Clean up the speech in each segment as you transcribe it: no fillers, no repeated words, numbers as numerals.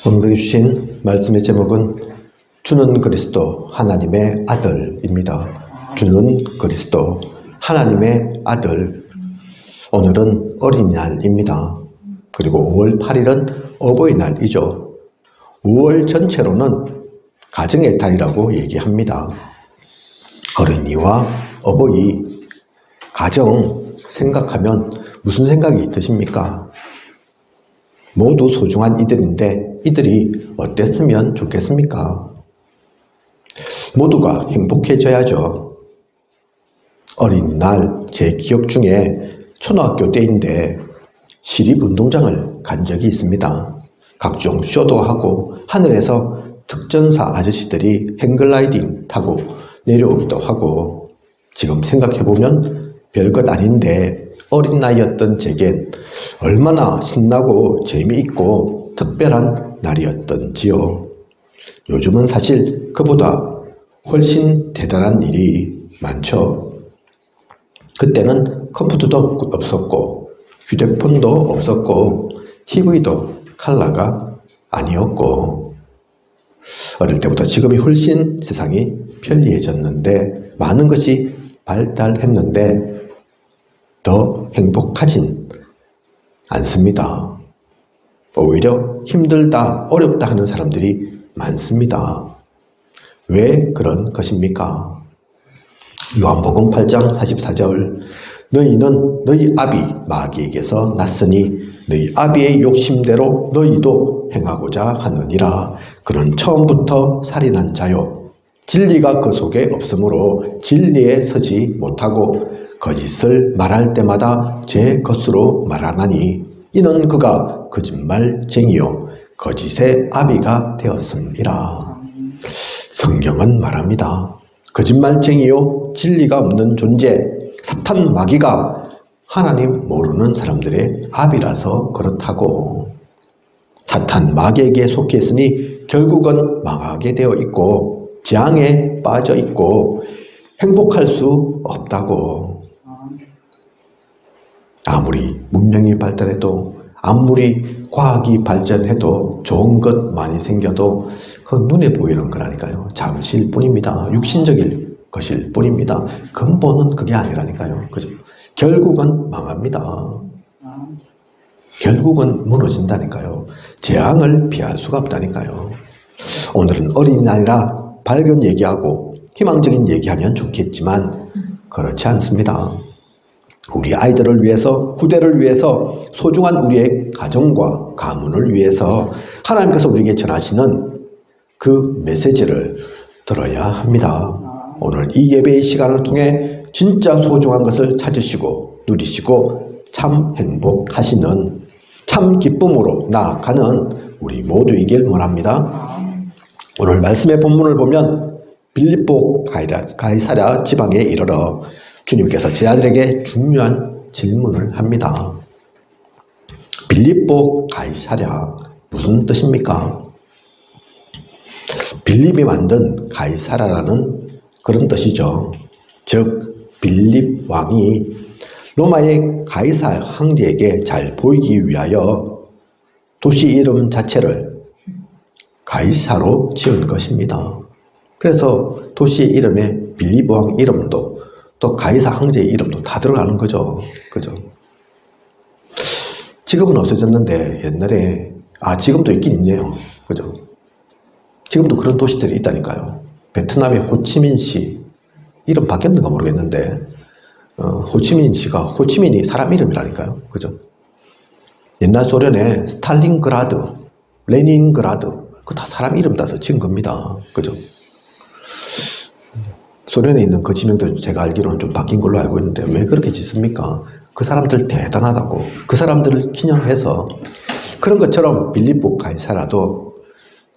오늘 주신 말씀의 제목은 주는 그리스도 하나님의 아들입니다. 주는 그리스도 하나님의 아들. 오늘은 어린이날입니다. 그리고 5월 8일은 어버이날이죠. 5월 전체로는 가정의 달이라고 얘기합니다. 어린이와 어버이, 가정 생각하면 무슨 생각이 드십니까? 모두 소중한 이들인데 이들이 어땠으면 좋겠습니까? 모두가 행복해져야죠. 어린이날 제 기억 중에 초등학교 때인데 시립운동장을 간 적이 있습니다. 각종 쇼도 하고 하늘에서 특전사 아저씨들이 행글라이딩 타고 내려오기도 하고, 지금 생각해보면 별것 아닌데 어린 나이였던 제겐 얼마나 신나고 재미있고 특별한 날이었던지요. 요즘은 사실 그보다 훨씬 대단한 일이 많죠. 그때는 컴퓨터도 없었고 휴대폰도 없었고 TV도 컬러가 아니었고, 어릴 때보다 지금이 훨씬 세상이 편리해졌는데 많은 것이 발달했는데 더 행복하진 않습니다. 오히려 힘들다, 어렵다 하는 사람들이 많습니다. 왜 그런 것입니까? 요한복음 8장 44절, 너희는 너희 아비 마귀에게서 났으니 너희 아비의 욕심대로 너희도 행하고자 하느니라. 그는 처음부터 살인한 자요, 진리가 그 속에 없으므로 진리에 서지 못하고 거짓을 말할 때마다 제 것으로 말하나니 이는 그가 거짓말쟁이요 거짓의 아비가 되었음이라. 성경은 말합니다. 거짓말쟁이요 진리가 없는 존재 사탄 마귀가 하나님 모르는 사람들의 아비라서 그렇다고. 사탄 마귀에게 속해 있으니 결국은 망하게 되어 있고 재앙에 빠져 있고 행복할 수 없다고. 아무리 문명이 발달해도 아무리 과학이 발전해도 좋은 것 많이 생겨도 그 눈에 보이는 거라니까요. 잠시일 뿐입니다. 육신적일 것일 뿐입니다. 근본은 그게 아니라니까요. 그죠? 결국은 망합니다. 결국은 무너진다니까요. 재앙을 피할 수가 없다니까요. 오늘은 어린이날이라 밝은 얘기하고 희망적인 얘기하면 좋겠지만 그렇지 않습니다. 우리 아이들을 위해서, 후대를 위해서, 소중한 우리의 가정과 가문을 위해서 하나님께서 우리에게 전하시는 그 메시지를 들어야 합니다. 오늘 이 예배의 시간을 통해 진짜 소중한 것을 찾으시고 누리시고 참 행복하시는, 참 기쁨으로 나아가는 우리 모두이길 원합니다. 오늘 말씀의 본문을 보면 빌립보 가이사랴 지방에 이르러 주님께서 제 아들에게 중요한 질문을 합니다. 빌립보 가이사랴 무슨 뜻입니까? 빌립이 만든 가이사랴라는 그런 뜻이죠. 즉 빌립 왕이 로마의 가이사 황제에게 잘 보이기 위하여 도시 이름 자체를 가이사로 지은 것입니다. 그래서 도시 이름에 빌립 왕 이름도 또 가이사 황제의 이름도 다 들어가는 거죠. 그죠? 지금은 없어졌는데 옛날에 지금도 있긴 있네요. 그죠? 지금도 그런 도시들이 있다니까요. 베트남의 호치민시, 이름 바뀌었는가 모르겠는데 호치민이 사람 이름이라니까요. 그죠? 옛날 소련의 스탈린그라드, 레닌그라드, 그거 다 사람 이름 따서 지은 겁니다. 그죠? 소련에 있는 그 지명들 제가 알기로는 좀 바뀐 걸로 알고 있는데 왜 그렇게 짓습니까? 그 사람들 대단하다고, 그 사람들을 기념해서. 그런 것처럼 빌립보 가이사라도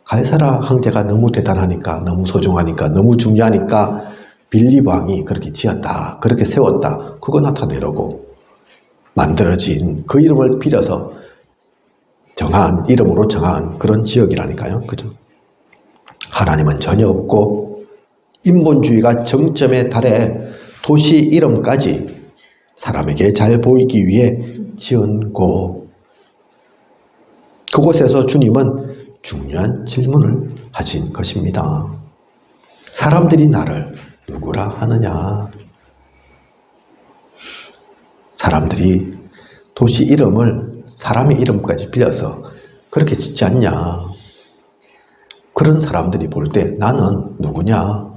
가이사라 황제가 너무 대단하니까, 너무 소중하니까, 너무 중요하니까 빌립 왕이 그렇게 지었다, 그렇게 세웠다, 그거 나타내려고 만들어진 그 이름을 빌어서 이름으로 정한 그런 지역이라니까요. 그죠? 하나님은 전혀 없고 인본주의가 정점에 달해 도시 이름까지 사람에게 잘 보이기 위해 지은 곳, 그곳에서 주님은 중요한 질문을 하신 것입니다. 사람들이 나를 누구라 하느냐? 사람들이 도시 이름을 사람의 이름까지 빌려서 그렇게 짓지 않냐? 그런 사람들이 볼 때 나는 누구냐?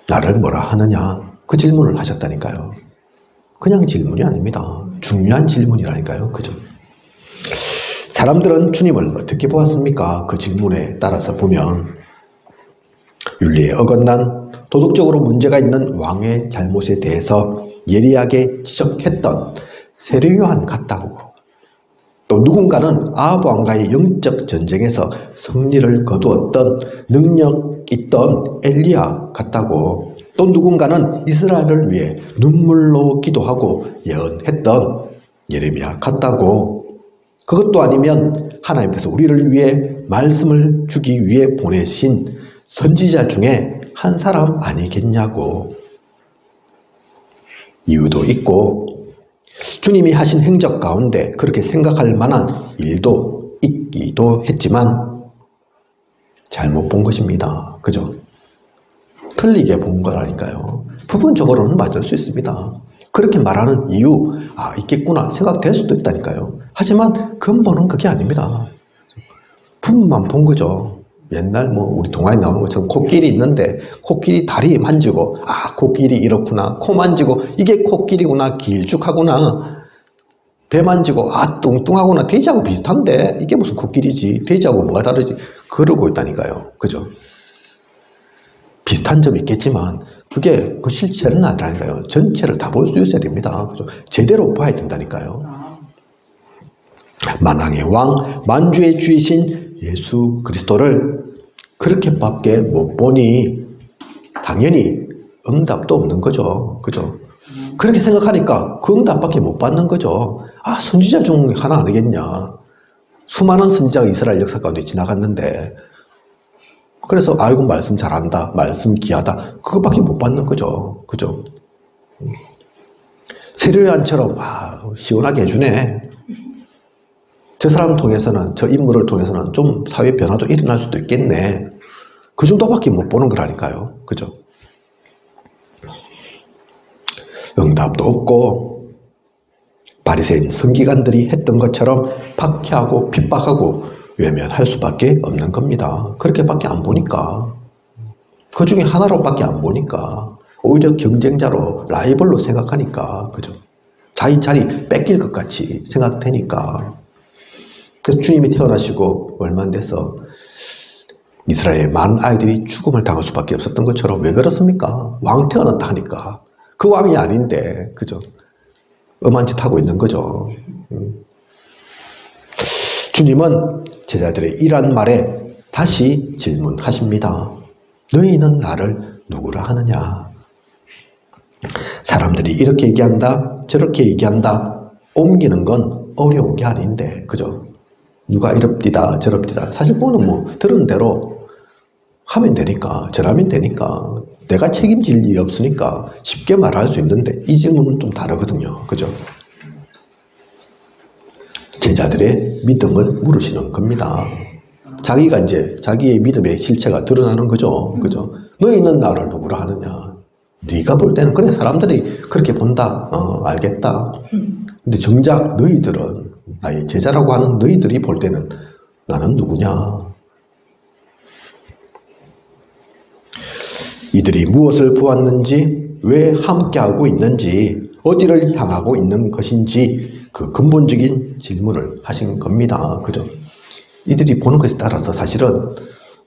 나를 뭐라 하느냐? 그 질문을 하셨다니까요. 그냥 질문이 아닙니다. 중요한 질문이라니까요. 그죠? 사람들은 주님을 어떻게 보았습니까? 그 질문에 따라서 보면 윤리에 어긋난 도덕적으로 문제가 있는 왕의 잘못에 대해서 예리하게 지적했던 세례 요한 같다고, 또 누군가는 아합 왕과의 영적 전쟁에서 승리를 거두었던 능력 있던 엘리야 같다고, 또 누군가는 이스라엘을 위해 눈물로 기도하고 예언했던 예레미야 같다고, 그것도 아니면 하나님께서 우리를 위해 말씀을 주기 위해 보내신 선지자 중에 한 사람 아니겠냐고. 이유도 있고 주님이 하신 행적 가운데 그렇게 생각할 만한 일도 있기도 했지만 잘못 본 것입니다. 그죠? 틀리게 본 거라니까요. 부분적으로는 맞을 수 있습니다. 그렇게 말하는 이유, 있겠구나 생각될 수도 있다니까요. 하지만 근본은 그게 아닙니다. 부분만 본 거죠. 옛날 우리 동화에 나오는 것처럼 코끼리 있는데 코끼리 다리 만지고 코끼리 이렇구나, 코 만지고 이게 코끼리구나, 길쭉하구나, 배 만지고 뚱뚱하구나, 돼지하고 비슷한데 이게 무슨 코끼리지, 돼지하고 뭐가 다르지, 그러고 있다니까요. 그죠? 비슷한 점이 있겠지만 그게 그 실체는 아니라니까요. 전체를 다 볼 수 있어야 됩니다. 그죠? 제대로 봐야 된다니까요. 만왕의 왕, 만주의 주이신 예수 그리스도를 그렇게밖에 못 보니 당연히 응답도 없는 거죠. 그죠? 그렇게 생각하니까 그 응답밖에 못 받는 거죠. 선지자 중 하나 아니겠냐. 수많은 선지자가 이스라엘 역사 가운데 지나갔는데, 그래서 아이고 말씀 잘한다, 말씀 귀하다, 그것밖에 못 받는 거죠. 그죠? 세례요한처럼 시원하게 해주네. 저 사람 통해서는, 저 인물을 통해서는 좀 사회 변화도 일어날 수도 있겠네. 그 정도밖에 못 보는 거라니까요. 그죠? 응답도 없고 바리새인 선기관들이 했던 것처럼 박해하고 핍박하고 외면할 수밖에 없는 겁니다. 그렇게밖에 안 보니까, 그 중에 하나로밖에 안 보니까, 오히려 경쟁자로, 라이벌로 생각하니까, 그죠? 자기 자리 뺏길 것 같이 생각되니까. 그래서 주님이 태어나시고 얼마 안 돼서 이스라엘의 많은 아이들이 죽음을 당할 수밖에 없었던 것처럼, 왜 그렇습니까? 왕 태어났다 하니까 그 왕이 아닌데, 그죠? 엄한 짓 하고 있는 거죠. 주님은 제자들의 이런 말에 다시 질문하십니다. 너희는 나를 누구라 하느냐? 사람들이 이렇게 얘기한다, 저렇게 얘기한다, 옮기는 건 어려운 게 아닌데, 그죠? 누가 이럽디다, 저럽디다. 사실 그거는 들은 대로 하면 되니까, 전하면 되니까, 내가 책임질 일이 없으니까 쉽게 말할 수 있는데, 이 질문은 좀 다르거든요. 그죠? 제자들의 믿음을 물으시는 겁니다. 자기가 이제 자기의 믿음의 실체가 드러나는 거죠. 그죠? 너희는 나를 누구라 하느냐? 네가 볼 때는 그래, 사람들이 그렇게 본다. 알겠다. 근데 정작 너희들은, 나의 제자라고 하는 너희들이 볼 때는 나는 누구냐? 이들이 무엇을 보았는지, 왜 함께하고 있는지, 어디를 향하고 있는 것인지, 그 근본적인 질문을 하신 겁니다. 그죠? 이들이 보는 것에 따라서 사실은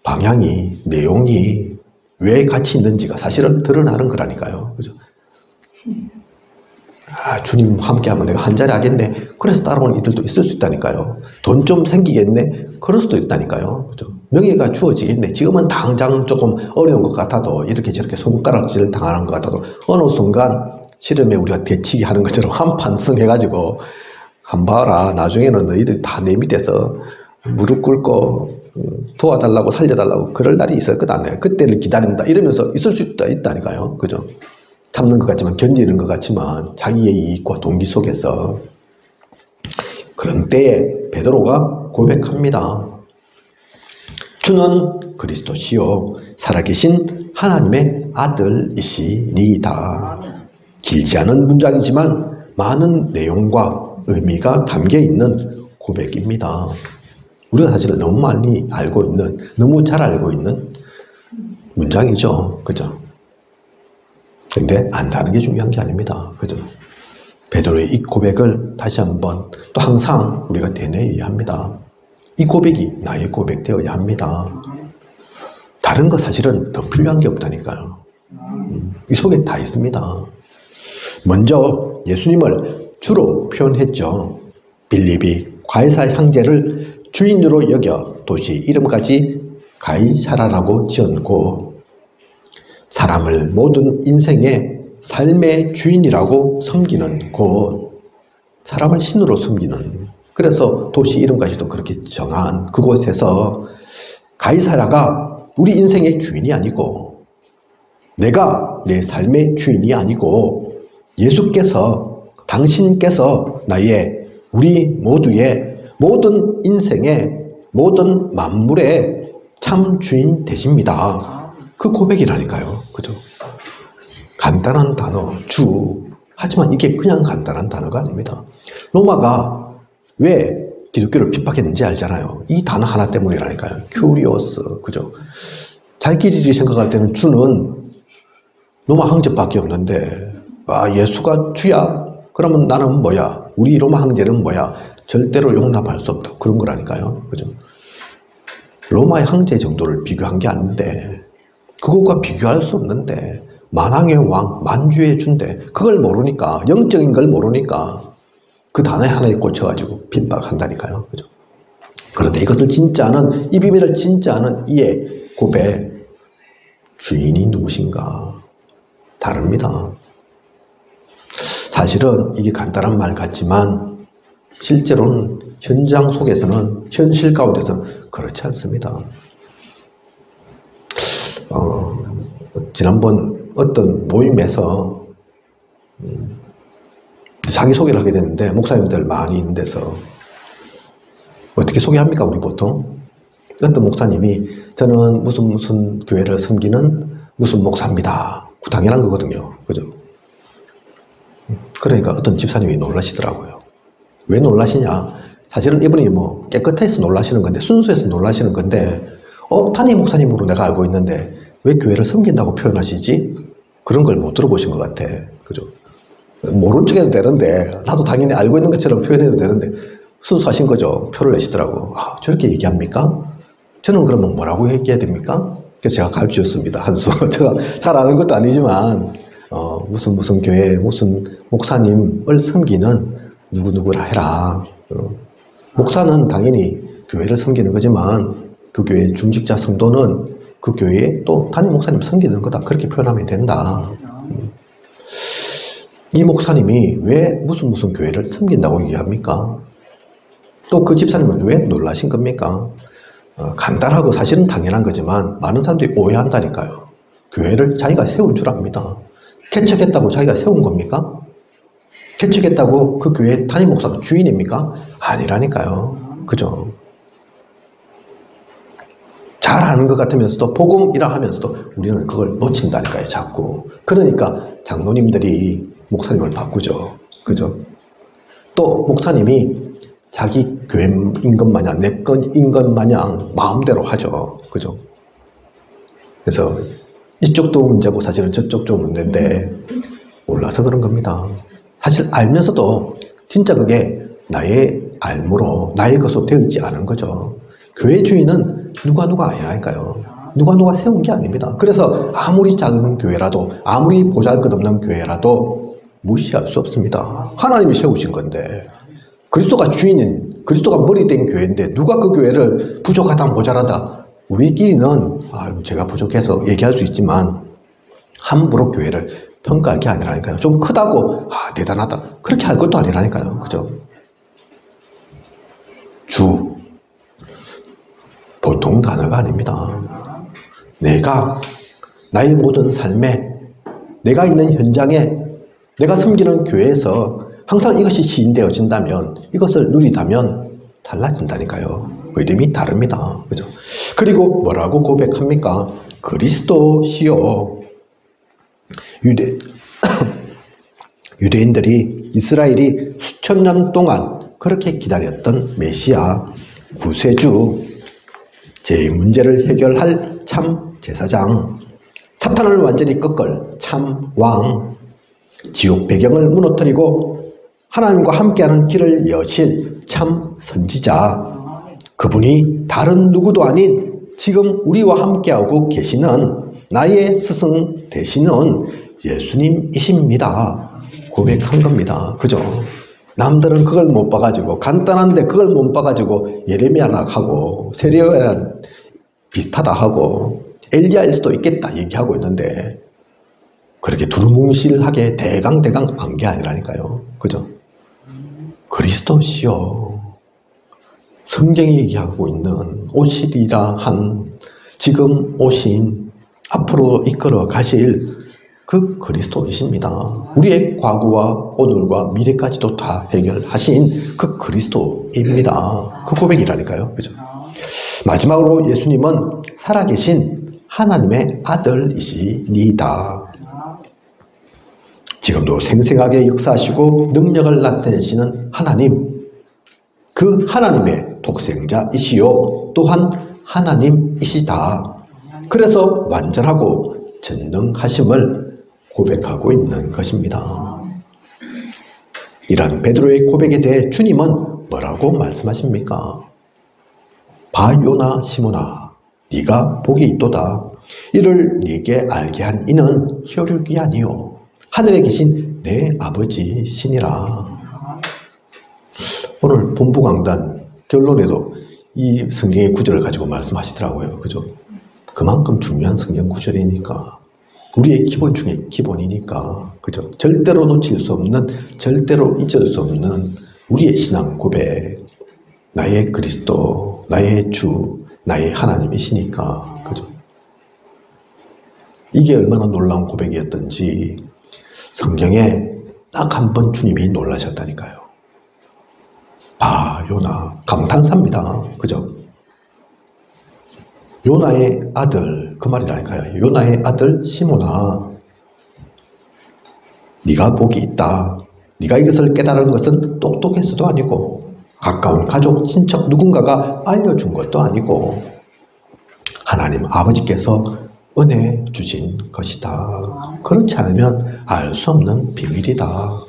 방향이, 내용이 왜 같이 있는지가 사실은 드러나는 거라니까요. 그죠? 주님 함께하면 내가 한 자리 하겠네. 그래서 따라오는 이들도 있을 수 있다니까요. 돈 좀 생기겠네. 그럴 수도 있다니까요. 그죠? 명예가 주어지겠네. 지금은 당장 조금 어려운 것 같아도, 이렇게 저렇게 손가락질 당하는 것 같아도, 어느 순간 실험에 우리가 대치기 하는 것처럼 한판 승해가지고, 한 봐라, 나중에는 너희들이 다 내 밑에서 무릎 꿇고 도와달라고, 살려달라고 그럴 날이 있을 거다. 그때를 기다린다. 이러면서 있을 수 있다니까요. 그죠? 참는 것 같지만, 견디는 것 같지만, 자기의 이익과 동기 속에서. 그런 때에 베드로가 고백합니다. 주는 그리스도시요 살아계신 하나님의 아들이시니이다. 길지 않은 문장이지만 많은 내용과 의미가 담겨있는 고백입니다. 우리가 사실 너무 많이 알고 있는, 너무 잘 알고 있는 문장이죠. 그죠? 근데 안다는 게 중요한 게 아닙니다. 그죠? 베드로의 이 고백을 다시 한번 또 항상 우리가 되뇌어야 합니다. 이 고백이 나의 고백 되어야 합니다. 다른 거 사실은 더 필요한 게 없다니까요. 이 속에 다 있습니다. 먼저 예수님을 주로 표현했죠. 빌립이 가이사 형제를 주인으로 여겨 도시 이름까지 가이사라라고 지었고, 사람을 모든 인생의 삶의 주인이라고 섬기는 곳, 사람을 신으로 섬기는, 그래서 도시 이름까지도 그렇게 정한 그곳에서 가이사라가 우리 인생의 주인이 아니고, 내가 내 삶의 주인이 아니고, 예수께서, 당신께서 나의, 우리 모두의 모든 인생의 모든 만물의 참 주인 되십니다. 그 고백이라니까요. 그죠? 간단한 단어, 주. 하지만 이게 그냥 간단한 단어가 아닙니다. 로마가 왜 기독교를 핍박했는지 알잖아요. 이 단어 하나 때문이라니까요. curious. 그죠? 자기들이 생각할 때는 주는 로마 황제밖에 없는데, 아, 예수가 주야? 그러면 나는 뭐야? 우리 로마 황제는 뭐야? 절대로 용납할 수 없다. 그런 거라니까요. 그죠? 로마의 황제 정도를 비교한 게 아닌데, 그것과 비교할 수 없는데, 만왕의 왕, 만주의 주인데, 그걸 모르니까, 영적인 걸 모르니까, 그 단어 하나에 꽂혀가지고 핍박한다니까요. 그죠? 그런데 이것을 진짜 아는, 이 비밀을 진짜 아는 이의 고백, 주인이 누구신가? 다릅니다. 사실은 이게 간단한 말 같지만 실제로는 현장 속에서는, 현실 가운데서는 그렇지 않습니다. 지난번 어떤 모임에서 자기소개를 하게 됐는데, 목사님들 많이 있는 데서 어떻게 소개합니까? 우리 보통 어떤 목사님이 저는 무슨 교회를 섬기는 무슨 목사입니다. 당연한 거거든요. 그죠? 그러니까 어떤 집사님이 놀라시더라고요. 왜 놀라시냐? 사실은 이분이 뭐 깨끗해서 놀라시는 건데, 순수해서 놀라시는 건데, 담임 목사님으로 내가 알고 있는데 왜 교회를 섬긴다고 표현하시지? 그런 걸 못 들어보신 것 같아. 그죠? 모른 척 해도 되는데, 나도 당연히 알고 있는 것처럼 표현해도 되는데, 순수하신 거죠. 표를 내시더라고. 아, 저렇게 얘기합니까? 저는 그러면 뭐라고 얘기해야 됩니까? 그래서 제가 가르쳐 줬습니다. 한 수. 제가 잘 아는 것도 아니지만, 무슨 교회, 무슨 목사님을 섬기는 누구누구라 해라. 목사는 당연히 교회를 섬기는 거지만, 그 교회의 중직자 성도는 그 교회에 또 담임 목사님 섬기는 거다. 그렇게 표현하면 된다. 이 목사님이 왜 무슨 교회를 섬긴다고 얘기합니까? 또 그 집사님은 왜 놀라신 겁니까? 간단하고 사실은 당연한 거지만 많은 사람들이 오해한다니까요. 교회를 자기가 세운 줄 압니다. 개척했다고 자기가 세운 겁니까? 개척했다고 그 교회 담임 목사가 주인입니까? 아니라니까요. 그죠? 잘 아는 것 같으면서도, 복음이라 하면서도 우리는 그걸 놓친다니까요, 자꾸. 그러니까 장로님들이 목사님을 바꾸죠. 그죠? 또 목사님이 자기 교회인 것 마냥, 내 건인 것 마냥 마음대로 하죠. 그죠? 그래서 이쪽도 문제고 사실은 저쪽도 문제인데 몰라서 그런 겁니다. 사실 알면서도 진짜 그게 나의 알무로, 나의 것으로 되어 있지 않은 거죠. 교회 주인은 누가 아니라니까요. 누가 세운 게 아닙니다. 그래서 아무리 작은 교회라도, 아무리 보잘것없는 교회라도 무시할 수 없습니다. 하나님이 세우신 건데, 그리스도가 주인인, 그리스도가 머리 된 교회인데 누가 그 교회를 부족하다 모자라다, 우리끼리는 제가 부족해서 얘기할 수 있지만 함부로 교회를 평가할 게 아니라니까요. 좀 크다고 대단하다 그렇게 할 것도 아니라니까요. 그죠? 주, 보통 단어가 아닙니다. 내가 나의 모든 삶에, 내가 있는 현장에, 내가 섬기는 교회에서 항상 이것이 시인되어진다면, 이것을 누리다면 달라진다니까요. 그 이름이 다릅니다. 그죠? 그리고 뭐라고 고백합니까? 그리스도시요. 유대인들이 이스라엘이 수천 년 동안 그렇게 기다렸던 메시아, 구세주, 제 문제를 해결할 참 제사장, 사탄을 완전히 꺾을 참 왕, 지옥 배경을 무너뜨리고 하나님과 함께하는 길을 여실 참 선지자, 그분이 다른 누구도 아닌 지금 우리와 함께하고 계시는 나의 스승 되시는 예수님이십니다. 고백한 겁니다. 그죠? 남들은 그걸 못 봐가지고, 간단한데 그걸 못 봐가지고 예레미야라 하고 세례요한 비슷하다 하고 엘리야일 수도 있겠다 얘기하고 있는데, 그렇게 두루뭉실하게 대강대강 한 게 아니라니까요. 그죠? 그리스도시요. 성경이 얘기하고 있는 오시리라 한, 지금 오신, 앞으로 이끌어 가실 그 그리스도이십니다. 우리의 과거와 오늘과 미래까지도 다 해결하신 그 그리스도입니다. 그 고백이라니까요. 그죠? 마지막으로 예수님은 살아계신 하나님의 아들이시니다. 지금도 생생하게 역사하시고 능력을 나타내시는 하나님, 그 하나님의 독생자이시요 또한 하나님이시다. 그래서 완전하고 전능하심을 고백하고 있는 것입니다. 이런 베드로의 고백에 대해 주님은 뭐라고 말씀하십니까? 바요나 시몬아, 네가 복이 있도다. 이를 네게 알게 한 이는 혈육이 아니요 하늘에 계신 내 아버지시니라. 오늘 본부 강단 결론에도 이 성경의 구절을 가지고 말씀하시더라고요. 그죠? 그만큼 중요한 성경 구절이니까, 우리의 기본 중에 기본이니까, 그죠? 절대로 놓칠 수 없는, 절대로 잊을 수 없는 우리의 신앙 고백, 나의 그리스도, 나의 주, 나의 하나님이시니까, 그죠? 이게 얼마나 놀라운 고백이었던지 성경에 딱 한 번 주님이 놀라셨다니까요. 요나, 감탄사입니다. 그죠? 요나의 아들, 그 말이라니까요. 요나의 아들 시몬아, 네가 복이 있다. 네가 이것을 깨달은 것은 똑똑해서도 아니고 가까운 가족, 친척 누군가가 알려준 것도 아니고 하나님 아버지께서 은혜 주신 것이다. 그렇지 않으면 알 수 없는 비밀이다.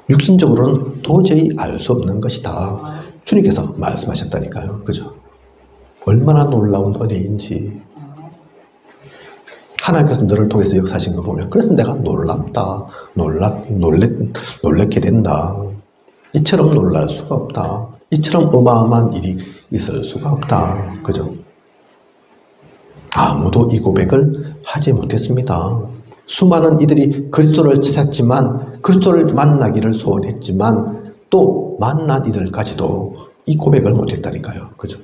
육신적으로는 도저히 알 수 없는 것이다. 주님께서 말씀하셨다니까요. 그죠? 얼마나 놀라운 은혜인지. 하나님께서 너를 통해서 역사하신 거 보면, 그래서 내가 놀랍다. 놀랍게 된다. 이처럼 놀랄 수가 없다. 이처럼 어마어마한 일이 있을 수가 없다. 그죠? 아무도 이 고백을 하지 못했습니다. 수많은 이들이 그리스도를 찾았지만, 그리스도를 만나기를 소원했지만, 또 만난 이들까지도 이 고백을 못했다니까요. 그죠?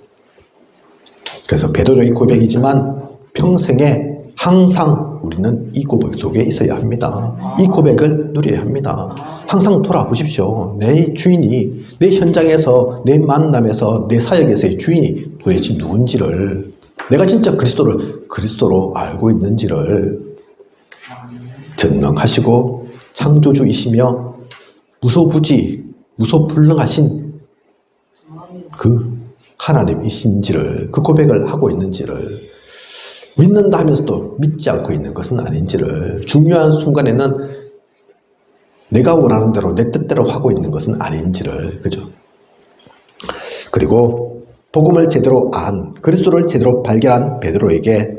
그래서 베드로의 고백이지만 평생에 항상 우리는 이 고백 속에 있어야 합니다. 이 고백을 누려야 합니다. 항상 돌아보십시오. 내 주인이, 내 현장에서, 내 만남에서, 내 사역에서의 주인이 도대체 누군지를, 내가 진짜 그리스도로 알고 있는지를, 전능하시고 창조주이시며 무소불능하신 그 하나님이신지를, 그 고백을 하고 있는지를, 믿는다 하면서도 믿지 않고 있는 것은 아닌지를, 중요한 순간에는 내가 원하는 대로 내 뜻대로 하고 있는 것은 아닌지를, 그죠? 그리고 복음을 제대로 그리스도를 제대로 발견한 베드로에게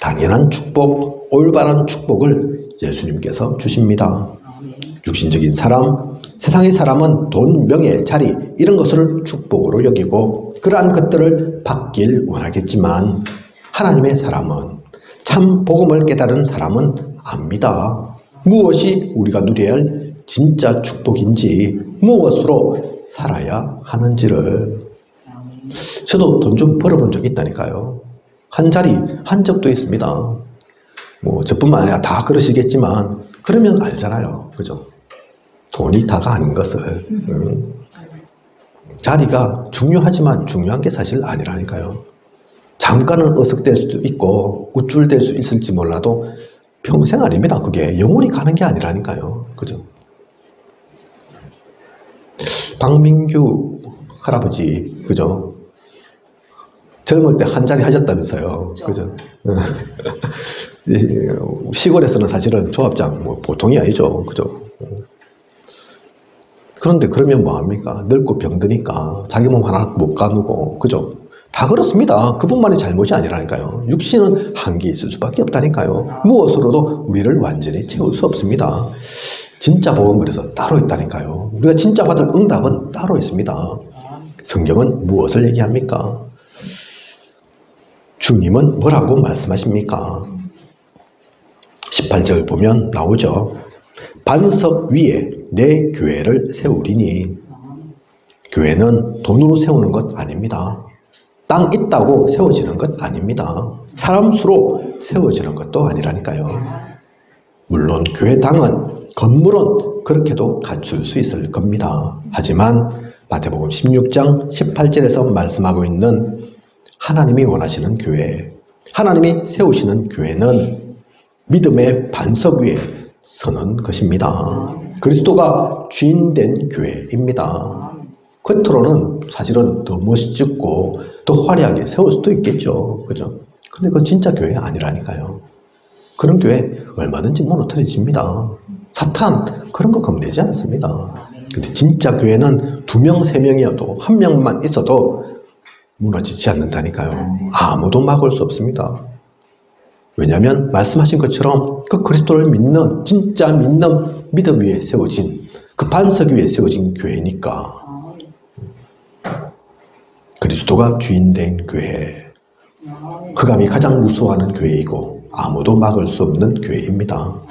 당연한 축복, 올바른 축복을 예수님께서 주십니다. 육신적인 사람, 세상의 사람은 돈, 명예, 자리 이런 것을 축복으로 여기고 그러한 것들을 받길 원하겠지만, 하나님의 사람은, 참 복음을 깨달은 사람은 압니다. 무엇이 우리가 누려야 할 진짜 축복인지, 무엇으로 살아야 하는지를. 저도 돈 좀 벌어본 적이 있다니까요. 한 자리 한 적도 있습니다. 뭐 저뿐만 아니라 다 그러시겠지만, 그러면 알잖아요. 그죠? 돈이 다가 아닌 것을. 자리가 중요하지만 중요한 게 사실 아니라니까요. 잠깐은 어색될 수도 있고 우쭐될 수 있을지 몰라도 평생 아닙니다. 그게 영원히 가는 게 아니라니까요. 그죠? 박민규 할아버지, 그죠? 젊을 때 한 자리 하셨다면서요. 그죠? 시골에서는 사실은 조합장 뭐 보통이 아니죠. 그죠? 그런데 그러면 뭐합니까? 늙고 병드니까 자기 몸 하나 못 가누고, 그죠? 다 그렇습니다. 그분만의 잘못이 아니라니까요. 육신은 한계 있을 수밖에 없다니까요. 무엇으로도 우리를 완전히 채울 수 없습니다. 진짜 복음은 그래서 따로 있다니까요. 우리가 진짜 받을 응답은 따로 있습니다. 성경은 무엇을 얘기합니까? 주님은 뭐라고 말씀하십니까? 18절 보면 나오죠. 반석 위에 내 교회를 세우리니. 교회는 돈으로 세우는 것 아닙니다. 땅 있다고 세워지는 것 아닙니다. 사람 수로 세워지는 것도 아니라니까요. 물론 교회 당은 건물은 그렇게도 갖출 수 있을 겁니다. 하지만 마태복음 16장 18절에서 말씀하고 있는 하나님이 원하시는 교회, 하나님이 세우시는 교회는 믿음의 반석 위에 서는 것입니다. 그리스도가 주인된 교회입니다. 겉으로는 사실은 더 멋있고 더 화려하게 세울 수도 있겠죠. 그죠? 근데 그건 진짜 교회 아니라니까요. 그런 교회 얼마든지 무너뜨려집니다. 사탄 그런 거 겁내지 않습니다. 근데 진짜 교회는 2명, 3명이어도 1명만 있어도 무너지지 않는다니까요. 아무도 막을 수 없습니다. 왜냐하면 말씀하신 것처럼 그 그리스도를 믿는, 진짜 믿는 믿음 위에 세워진, 그 반석 위에 세워진 교회니까. 그리스도가 주인된 교회, 흑암이 가장 무서워하는 교회이고 아무도 막을 수 없는 교회입니다.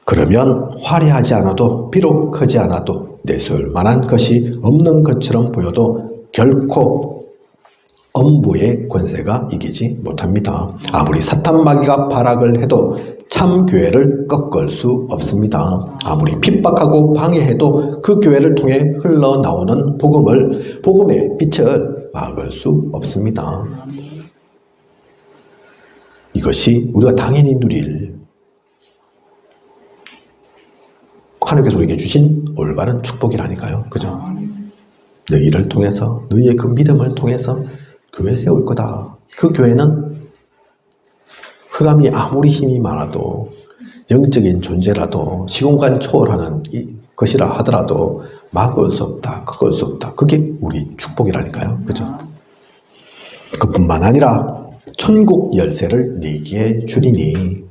그러면 화려하지 않아도, 비록 크지 않아도 내세울 만한 것이 없는 것처럼 보여도 결코 엄부의 권세가 이기지 못합니다. 아무리 사탄 마귀가 발악을 해도 참 교회를 꺾을 수 없습니다. 아무리 핍박하고 방해해도 그 교회를 통해 흘러나오는 복음의 빛을 막을 수 없습니다. 이것이 우리가 당연히 누릴 하나님께서 우리에게 주신 올바른 축복이라니까요. 그죠? 너희를 통해서, 너희의 그 믿음을 통해서 교회 세울 거다. 그 교회는 흑암이 아무리 힘이 많아도, 영적인 존재라도, 시공간 초월하는 것이라 하더라도 막을 수 없다, 꺾을 수 없다. 그게 우리 축복이라니까요. 그죠? 그뿐만 아니라 천국 열쇠를 네게 주리니.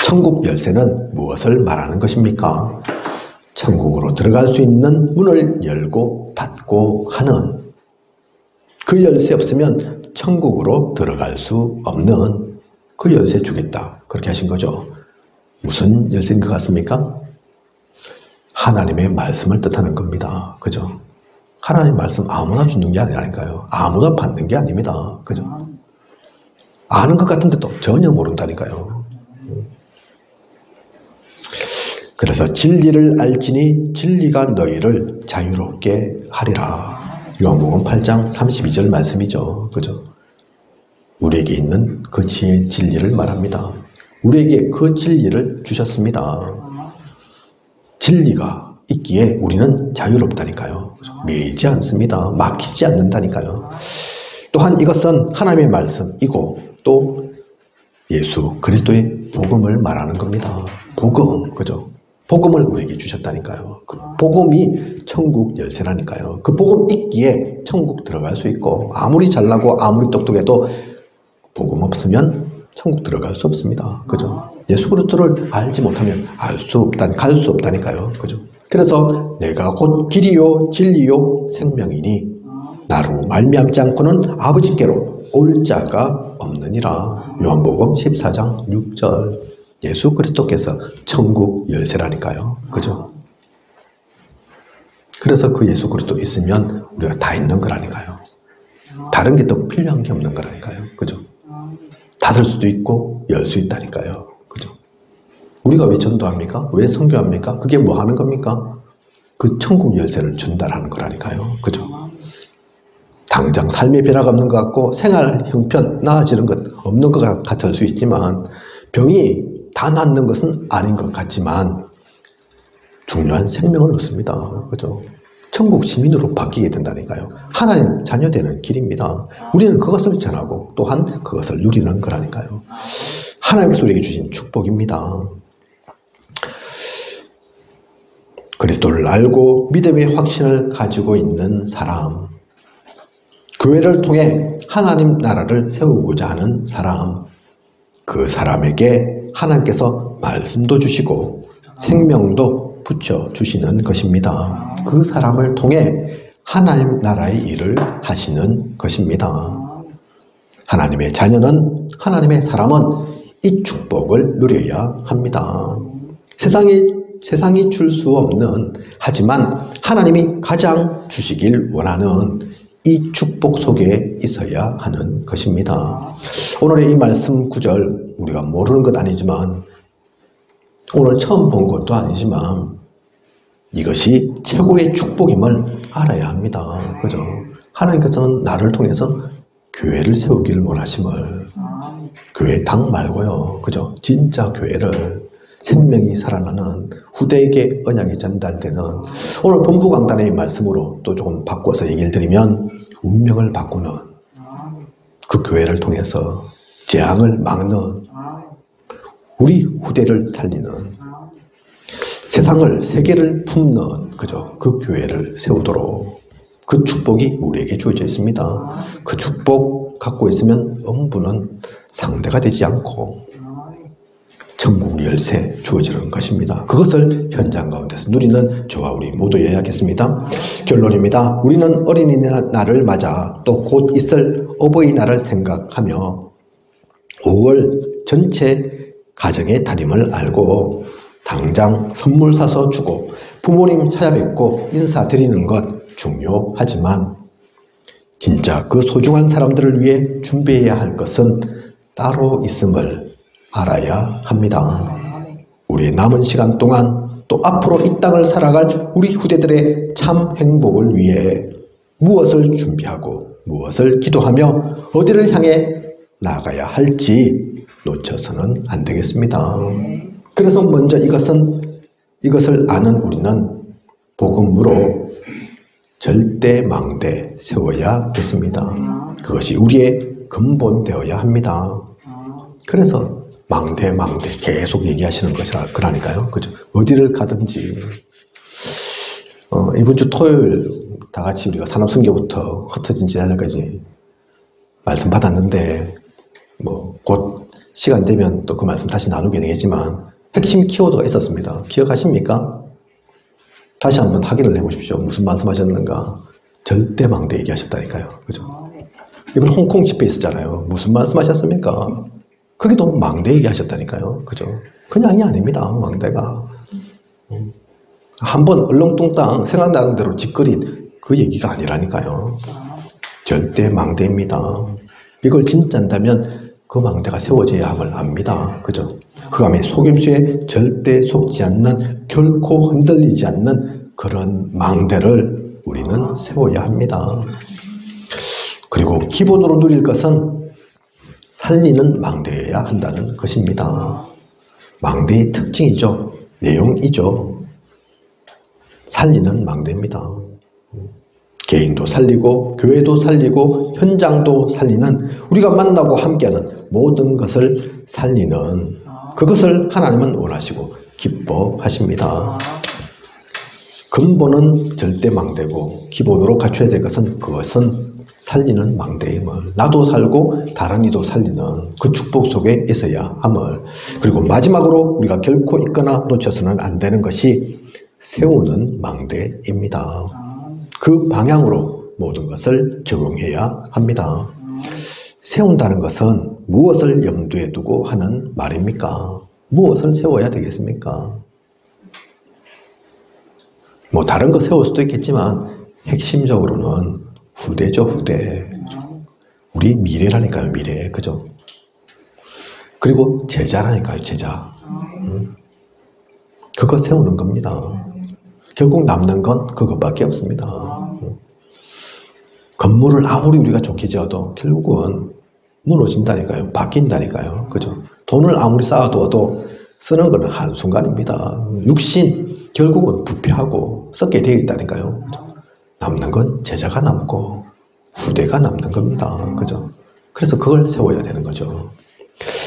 천국 열쇠는 무엇을 말하는 것입니까? 천국으로 들어갈 수 있는 문을 열고 닫고 하는, 그 열쇠 없으면 천국으로 들어갈 수 없는 그 열쇠 주겠다. 그렇게 하신 거죠. 무슨 열쇠인 것 같습니까? 하나님의 말씀을 뜻하는 겁니다. 그죠? 하나님의 말씀 아무나 주는 게 아니라니까요. 아무나 받는 게 아닙니다. 그죠? 아는 것 같은데 또 전혀 모른다니까요. 그래서 진리를 알지니 진리가 너희를 자유롭게 하리라. 요한복음 8장 32절 말씀이죠. 그죠? 우리에게 있는 그 진리를 말합니다. 우리에게 그 진리를 주셨습니다. 진리가 있기에 우리는 자유롭다니까요. 매이지 않습니다. 막히지 않는다니까요. 또한 이것은 하나님의 말씀이고 또 예수 그리스도의 복음을 말하는 겁니다. 복음, 그죠? 복음을 우리에게 주셨다니까요. 그 복음이 천국 열쇠라니까요. 그 복음 있기에 천국 들어갈 수 있고, 아무리 잘나고 아무리 똑똑해도 복음 없으면 천국 들어갈 수 없습니다. 그죠? 예수 그리스도를 알지 못하면 갈 수 없다니까요. 그죠? 그래서 내가 곧 길이요 진리요 생명이니 나로 말미암지 않고는 아버지께로 올 자가 없느니라. 요한복음 14장 6절. 예수 그리스도께서 천국 열쇠라니까요. 그죠? 그래서 그 예수 그리스도 있으면 우리가 다 있는 거라니까요. 다른 게 더 필요한 게 없는 거라니까요. 그죠? 닫을 수도 있고 열 수 있다니까요. 그죠? 우리가 왜 전도합니까? 왜 선교합니까? 그게 뭐 하는 겁니까? 그 천국 열쇠를 전달하는 거라니까요. 그죠? 당장 삶의 변화가 없는 것 같고 생활 형편 나아지는 것 없는 것 같을 수 있지만 병이 다 낫는 것은 아닌 것 같지만 중요한 생명을 얻습니다. 그죠? 천국 시민으로 바뀌게 된다니까요. 하나님 자녀 되는 길입니다. 우리는 그것을 전하고 또한 그것을 누리는 거라니까요. 하나님께서 우리에게 주신 축복입니다. 그리스도를 알고 믿음의 확신을 가지고 있는 사람, 교회를 통해 하나님 나라를 세우고자 하는 사람, 그 사람에게 하나님께서 말씀도 주시고 생명도 붙여주시는 것입니다. 그 사람을 통해 하나님 나라의 일을 하시는 것입니다. 하나님의 자녀는, 하나님의 사람은 이 축복을 누려야 합니다. 세상이 줄 수 없는, 하지만 하나님이 가장 주시길 원하는 이 축복 속에 있어야 하는 것입니다. 오늘의 이 말씀 구절, 우리가 모르는 것 아니지만, 오늘 처음 본 것도 아니지만, 이것이 최고의 축복임을 알아야 합니다. 그죠? 하나님께서는 나를 통해서 교회를 세우기를 원하심을, 교회 당 말고요. 그죠? 진짜 교회를, 생명이 살아나는 후대에게 언약이 전달되는, 오늘 본부 강단의 말씀으로 또 조금 바꿔서 얘기를 드리면 운명을 바꾸는, 그 교회를 통해서 재앙을 막는, 우리 후대를 살리는, 세계를 품는, 그죠? 그 교회를 세우도록 그 축복이 우리에게 주어져 있습니다. 그 축복 갖고 있으면 엄부는 상대가 되지 않고 천국 열쇠 주어지는 것입니다. 그것을 현장 가운데서 누리는 저와 우리 모두여야겠습니다. 결론입니다. 우리는 어린이날을 맞아 또 곧 있을 어버이날을 생각하며 5월 전체 가정의 달임을 알고 당장 선물 사서 주고 부모님 찾아뵙고 인사드리는 것 중요하지만 진짜 그 소중한 사람들을 위해 준비해야 할 것은 따로 있음을 알아야 합니다. 우리의 남은 시간 동안 또 앞으로 이 땅을 살아갈 우리 후대들의 참 행복을 위해 무엇을 준비하고 무엇을 기도하며 어디를 향해 나가야 할지 놓쳐서는 안 되겠습니다. 그래서 먼저 이것을 아는 우리는 복음으로 절대 망대 세워야겠습니다. 그것이 우리의 근본 되어야 합니다. 그래서 망대 계속 얘기하시는 것이라 그러니까요. 그죠? 어디를 가든지 이번 주 토요일 다 같이 우리가 산업선교부터 흩어진 지자들까지 말씀 받았는데 뭐 곧 시간 되면 또 그 말씀 다시 나누게 되겠지만 핵심 키워드가 있었습니다. 기억하십니까? 다시 한번 확인을 해보십시오. 무슨 말씀하셨는가? 절대 망대 얘기하셨다니까요. 그죠? 이번 홍콩 집회 있었잖아요. 무슨 말씀하셨습니까? 거기도 망대 얘기하셨다니까요. 그죠? 그냥이 아닙니다. 망대가. 한번 얼렁뚱땅 생각나는 대로 짓거린 그 얘기가 아니라니까요. 절대 망대입니다. 이걸 진짜 한다면 그 망대가 세워져야 함을 압니다. 그죠? 그감에 속임수에 절대 속지 않는, 결코 흔들리지 않는 그런 망대를 우리는 세워야 합니다. 그리고 기본으로 누릴 것은 살리는 망대여야 한다는 것입니다. 망대의 특징이죠. 내용이죠. 살리는 망대입니다. 개인도 살리고 교회도 살리고 현장도 살리는, 우리가 만나고 함께하는 모든 것을 살리는, 그것을 하나님은 원하시고 기뻐하십니다. 근본은 절대 망대고 기본으로 갖춰야 될 것은 그것은 살리는 망대임을, 나도 살고 다른 이도 살리는 그 축복 속에 있어야 함을, 그리고 마지막으로 우리가 결코 잊거나 놓쳐서는 안 되는 것이 세우는 망대입니다. 그 방향으로 모든 것을 적용해야 합니다. 세운다는 것은 무엇을 염두에 두고 하는 말입니까? 무엇을 세워야 되겠습니까? 뭐 다른 거 세울 수도 있겠지만 핵심적으로는 후대죠, 후대. 우리 미래라니까요, 미래. 그죠? 그리고 제자라니까요, 제자. 그거 세우는 겁니다. 결국 남는 건 그것밖에 없습니다. 건물을 아무리 우리가 좋게 지어도 결국은 무너진다니까요. 바뀐다니까요. 그죠? 돈을 아무리 쌓아둬도 쓰는 것은 한순간입니다. 육신 결국은 부패하고 썩게 되어 있다니까요. 그죠? 남는 건 제자가 남고 후대가 남는 겁니다. 그죠? 그래서 그걸 세워야 되는 거죠.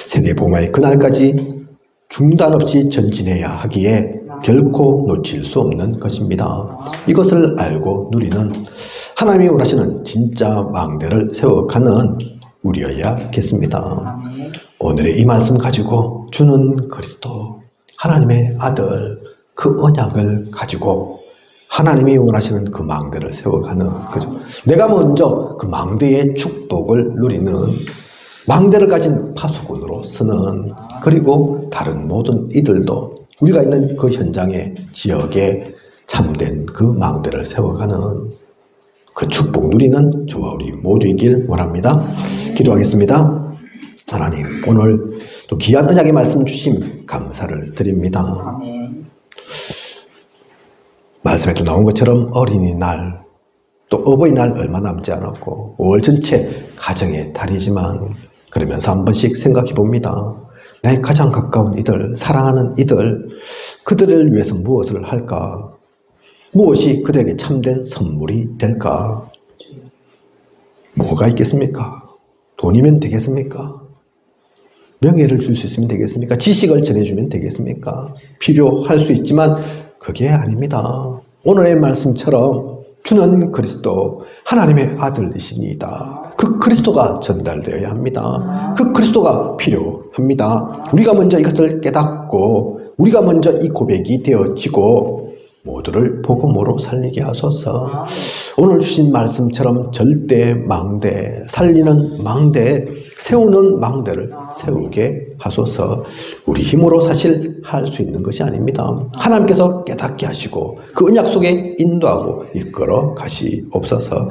세계복음화의 그날까지 중단 없이 전진해야 하기에 결코 놓칠 수 없는 것입니다. 이것을 알고 누리는 하나님이 원하시는 진짜 망대를 세워가는 우리여야겠습니다. 오늘의 이 말씀 가지고 주는 그리스도 하나님의 아들 그 언약을 가지고 하나님이 원하시는 그 망대를 세워가는 그죠. 내가 먼저 그 망대의 축복을 누리는 망대를 가진 파수꾼으로 쓰는 그리고 다른 모든 이들도 우리가 있는 그 현장의 지역에 참된 그 망대를 세워가는 그 축복 누리는 저와 우리 모두이길 원합니다. 기도하겠습니다. 하나님 오늘 또 귀한 언약의 말씀 주심 감사를 드립니다. 말씀에도 나온 것처럼 어린이날 또 어버이날 얼마 남지 않았고 5월 전체 가정의 달이지만 그러면서 한 번씩 생각해 봅니다. 내 가장 가까운 이들, 사랑하는 이들, 그들을 위해서 무엇을 할까? 무엇이 그들에게 참된 선물이 될까? 뭐가 있겠습니까? 돈이면 되겠습니까? 명예를 줄 수 있으면 되겠습니까? 지식을 전해주면 되겠습니까? 필요할 수 있지만 그게 아닙니다. 오늘의 말씀처럼 주는 그리스도 하나님의 아들이시니이다. 그 그리스도가 전달되어야 합니다. 그 그리스도가 필요합니다. 우리가 먼저 이것을 깨닫고 우리가 먼저 이 고백이 되어지고 모두를 복음으로 살리게 하소서. 오늘 주신 말씀처럼 절대 망대, 살리는 망대, 세우는 망대를 세우게 하소서. 우리 힘으로 사실 할 수 있는 것이 아닙니다. 하나님께서 깨닫게 하시고 그 언약 속에 인도하고 이끌어 가시옵소서.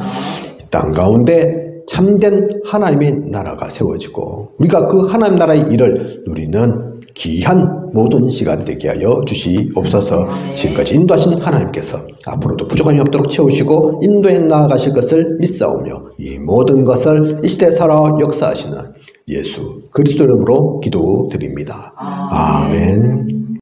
이 땅 가운데 참된 하나님의 나라가 세워지고 우리가 그 하나님 나라의 일을 누리는 귀한 모든 시간 되게 하여 주시옵소서. 지금까지 인도하신 하나님께서 앞으로도 부족함이 없도록 채우시고 인도해 나아가실 것을 믿사오며 이 모든 것을 이 시대에 살아 역사하시는 예수 그리스도 이름으로 기도드립니다. 아멘.